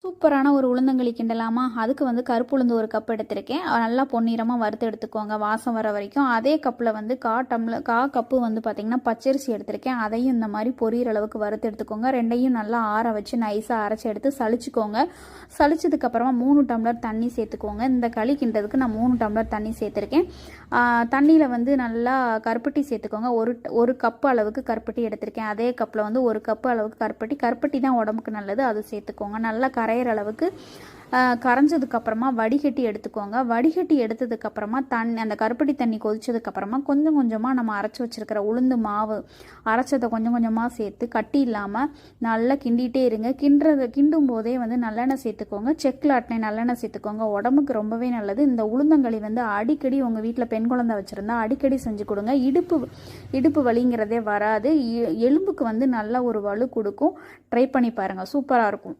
சூப்பரான ஒரு உளுந்தங்களி கிண்டலாமா? அதுக்கு வந்து கருப்பு உளுந்து 1 கப் எடுத்திருக்கேன். நல்லா பொன்னிறமாக வறுத்து எடுத்துக்கோங்க வாசம் வர வரைக்கும். அதே கப்பில் வந்து 1/4 கப்பு வந்து பார்த்திங்கன்னா பச்சரிசி எடுத்திருக்கேன். அதையும் இந்த மாதிரி பொரியிற அளவுக்கு வறுத்து எடுத்துக்கோங்க. ரெண்டையும் நல்லா ஆற வச்சு நைஸாக அரைச்சி எடுத்து சளிச்சுக்கோங்க. சளிச்சதுக்கப்புறமா 3 டம்ளர் தண்ணி சேர்த்துக்கோங்க. இந்த களி கிண்டதுக்கு நான் 3 டம்ளர் தண்ணி சேர்த்துருக்கேன். தண்ணியில் வந்து நல்லா கருப்பட்டி சேர்த்துக்கோங்க. ஒரு கப்பு அளவுக்கு கருப்பட்டி எடுத்திருக்கேன். அதே கப்பில் வந்து 1 கப்பு அளவுக்கு கருப்பட்டி தான் உடம்புக்கு நல்லது, அது சேர்த்துக்கோங்க. நல்லா கரையிற அளவுக்கு கரைஞ்சதுக்கப்புறமா வடிகட்டி எடுத்துக்கோங்க. வடிகட்டி எடுத்ததுக்கப்புறமா அந்த கருப்பட்டி தண்ணி கொதிச்சதுக்கப்புறமா கொஞ்சம் கொஞ்சமாக நம்ம அரைச்சி வச்சுருக்கிற உளுந்து மாவு அரைச்சதை கொஞ்சம் கொஞ்சமாக சேர்த்து கட்டி இல்லாமல் நல்லா கிண்டிகிட்டே இருங்க. கிண்டும் போதே வந்து நல்லெண்ணெய் சேர்த்துக்கோங்க. செக்கில் ஆட்டின நல்லெண்ணெய் சேர்த்துக்கோங்க. உடம்புக்கு ரொம்பவே நல்லது. இந்த உளுந்தங்களி வந்து அடிக்கடி உங்கள் வீட்டில் பெண் குழந்தை வச்சுருந்தா அடிக்கடி செஞ்சு கொடுங்க. இடுப்பு வலிங்கிறதே வராது. எலும்புக்கு வந்து நல்ல ஒரு வலு கொடுக்கும். ட்ரை பண்ணி பாருங்கள், சூப்பராக இருக்கும்.